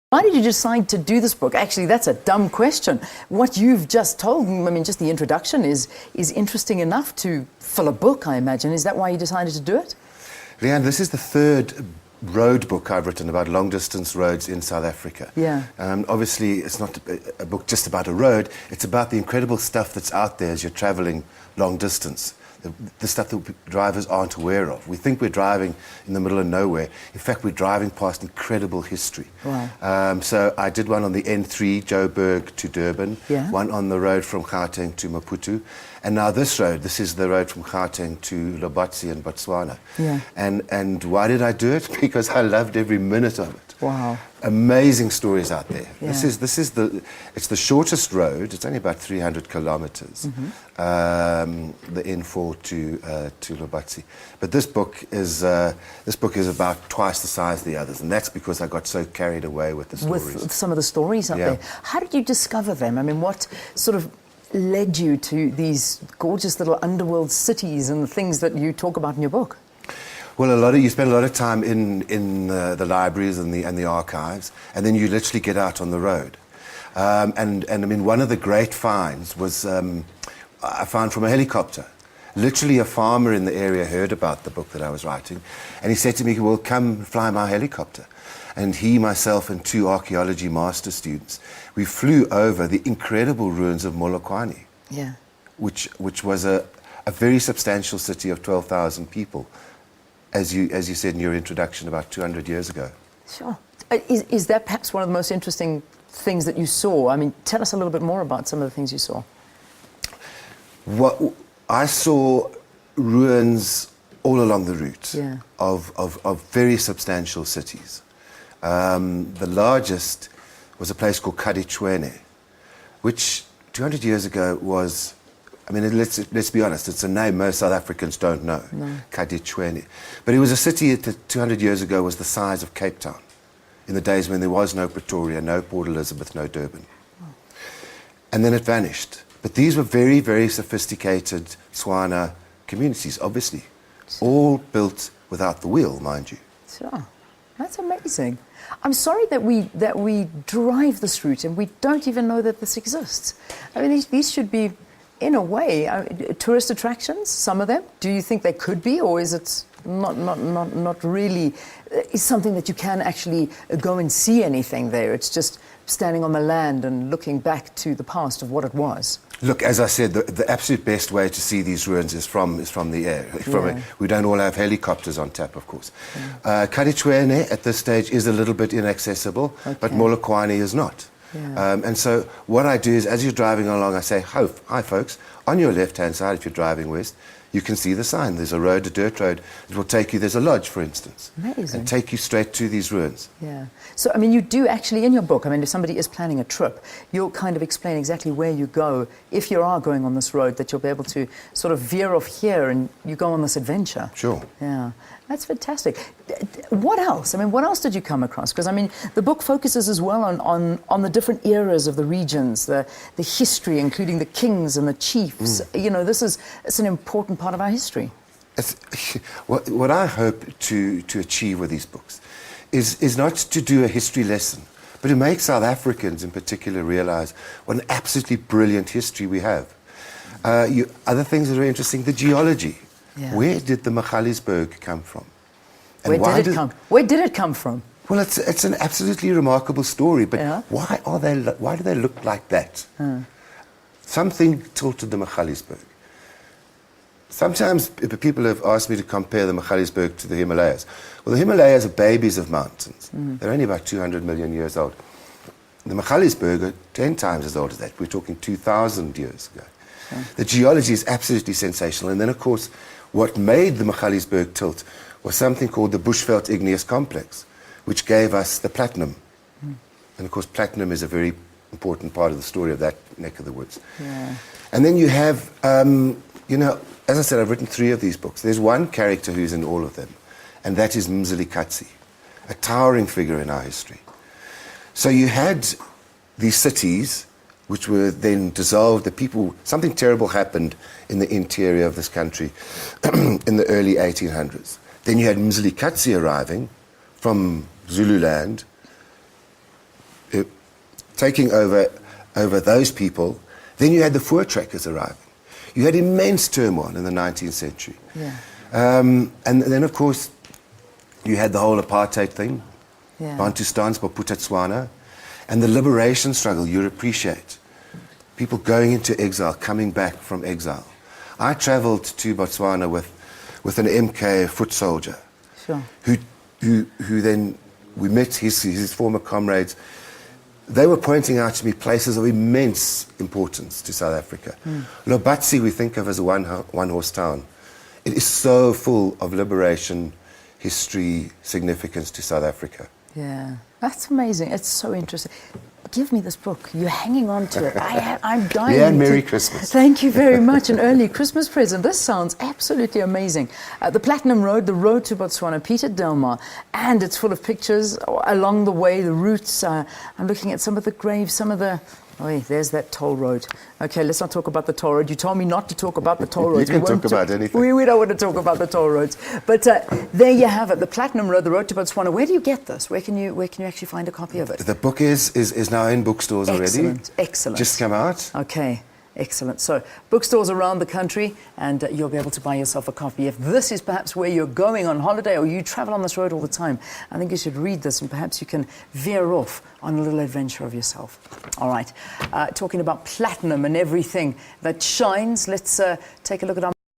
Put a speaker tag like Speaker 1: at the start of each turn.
Speaker 1: Why did you decide to do this book? Actually, that's a dumb question. What you've just told me, I mean, just the introduction is interesting enough to fill a book, I imagine. Is that why you decided to do it?
Speaker 2: Leanne, this is the third road book I've written about long-distance roads in South Africa.
Speaker 1: Yeah.
Speaker 2: Obviously, it's not a book just about a road. It's about the incredible stuff that's out there as you're traveling long distance. The stuff that drivers aren't aware of. We think we're driving in the middle of nowhere. In fact, we're driving past incredible history.
Speaker 1: Wow.
Speaker 2: So I did one on the N3, Joburg to Durban,
Speaker 1: yeah.
Speaker 2: One on the road from Gauteng to Maputo, and now this is the road from Gauteng to Lobotsi in Botswana.
Speaker 1: Yeah.
Speaker 2: And why did I do it? Because I loved every minute of it.
Speaker 1: Wow.
Speaker 2: Amazing stories out there.
Speaker 1: Yeah.
Speaker 2: It's the shortest road. It's only about 300 kilometers.
Speaker 1: Mm-hmm.
Speaker 2: The N4 to Lobotsi. But this book is about twice the size of the others, and that's because I got so carried away with the stories.
Speaker 1: With some of the stories up
Speaker 2: Yeah.
Speaker 1: there. How did you discover them? I mean, what sort of led you to these gorgeous little underworld cities and the things that you talk about in your book?
Speaker 2: Well, you spend a lot of time in the libraries and the archives, and then you literally get out on the road. And I mean, one of the great finds was I found from a helicopter. Literally, a farmer in the area heard about the book that I was writing, and he said to me, "Well, come fly my helicopter." And he, myself, and two archaeology master students, we flew over the incredible ruins of Molokwani,
Speaker 1: Yeah.
Speaker 2: which was a very substantial city of 12,000 people. As you said in your introduction, about 200 years ago.
Speaker 1: Sure. Is that perhaps one of the most interesting things that you saw? I mean, tell us a little bit more about some of the things you saw.
Speaker 2: I saw ruins all along the route.
Speaker 1: Yeah.
Speaker 2: of very substantial cities. The largest was a place called Kadicwene, which 200 years ago was, I mean, let's be honest, it's a name most South Africans don't know,
Speaker 1: No.
Speaker 2: Kadicwene. But it was a city that 200 years ago was the size of Cape Town, in the days when there was no Pretoria, no Port Elizabeth, no Durban. Oh. And then it vanished. But these were very, very sophisticated Tswana communities, obviously, all built without the wheel, mind you.
Speaker 1: Sure. That's amazing. I'm sorry that we drive this route and we don't even know that this exists. I mean, these should be, in a way, tourist attractions, some of them. Do you think they could be, or is it not really is something that you can actually go and see anything there? It's just standing on the land and looking back to the past of what it was.
Speaker 2: Look, as I said, the absolute best way to see these ruins is from the air.
Speaker 1: Yeah.
Speaker 2: We don't all have helicopters on tap, of course. Yeah. Kadicwene at this stage is a little bit inaccessible,
Speaker 1: okay.
Speaker 2: but Molokwani is not.
Speaker 1: Yeah.
Speaker 2: And so what I do is, as you're driving along, I say, hi folks, on your left-hand side, if you're driving west, you can see the sign. There's a road, a dirt road. It will take you, there's a lodge, for instance.
Speaker 1: Amazing.
Speaker 2: And take you straight to these ruins.
Speaker 1: Yeah. So, I mean, you do actually, in your book, I mean, if somebody is planning a trip, you'll kind of explain exactly where you go. If you are going on this road, that you'll be able to sort of veer off here and you go on this adventure.
Speaker 2: Sure.
Speaker 1: Yeah. That's fantastic. What else? I mean, what else did you come across? Because, I mean, the book focuses as well on the different eras of the regions, the history, including the kings and the chiefs. You know, it's an important part of our history.
Speaker 2: What I hope to achieve with these books is not to do a history lesson, but to make South Africans in particular realize what an absolutely brilliant history we have. Other things that are interesting, the geology.
Speaker 1: Yeah.
Speaker 2: Where did the Magaliesberg come from?
Speaker 1: And Where did it come from?
Speaker 2: Well, it's an absolutely remarkable story, but
Speaker 1: yeah.
Speaker 2: why do they look like that? Something tilted the Magaliesberg. Sometimes people have asked me to compare the Magaliesberg to the Himalayas. Well, the Himalayas are babies of mountains. They're only about 200 million years old. The Magaliesberg are 10 times as old as that. We're talking 2,000 years ago. The geology is absolutely sensational. And then, of course, what made the Magaliesberg tilt was something called the Bushveld Igneous Complex, which gave us the platinum. And, of course, platinum is a very important part of the story of that neck of the woods.
Speaker 1: Yeah.
Speaker 2: And then you have, you know, as I said, I've written 3 of these books. There's one character who's in all of them, and that is Mzilikazi, a towering figure in our history. So you had these cities which were then dissolved. Something terrible happened in the interior of this country in the early 1800s. Then you had Mzilikazi arriving from Zululand, taking over those people. Then you had the voortrekkers arriving. You had immense turmoil in the 19th century.
Speaker 1: Yeah.
Speaker 2: And then, of course, you had the whole apartheid thing,
Speaker 1: Yeah.
Speaker 2: Bantustans, Bophuthatswana, and the liberation struggle you'd appreciate. People going into exile, coming back from exile. I traveled to Botswana with an MK foot soldier,
Speaker 1: Sure.
Speaker 2: who then, we met his former comrades. They were pointing out to me places of immense importance to South Africa. Lobatsi we think of as a one-horse town. It is so full of liberation, history, significance to South Africa.
Speaker 1: Yeah, that's amazing. It's so interesting. Give me this book. You're hanging on to it. I'm dying.
Speaker 2: Yeah, and Merry Christmas.
Speaker 1: Thank you very much. An early Christmas present. This sounds absolutely amazing. The Platinum Road, the road to Botswana, Peter Delmar, and it's full of pictures along the way, the routes. I'm looking at some of the graves, some of the... Oh, there's that toll road. Okay, let's not talk about the toll road. You told me not to talk about the toll roads.
Speaker 2: You can talk about anything.
Speaker 1: We don't want to talk about the toll roads. But there you have it, the Platinum Road, the road to Botswana. Where do you get this? Where can you actually find a copy of it?
Speaker 2: The book is now in bookstores already.
Speaker 1: Excellent.
Speaker 2: Just come out.
Speaker 1: Okay. Excellent. So, bookstores around the country, and you'll be able to buy yourself a copy. If this is perhaps where you're going on holiday or you travel on this road all the time, I think you should read this and perhaps you can veer off on a little adventure of yourself. All right. Talking about platinum and everything that shines, let's take a look at our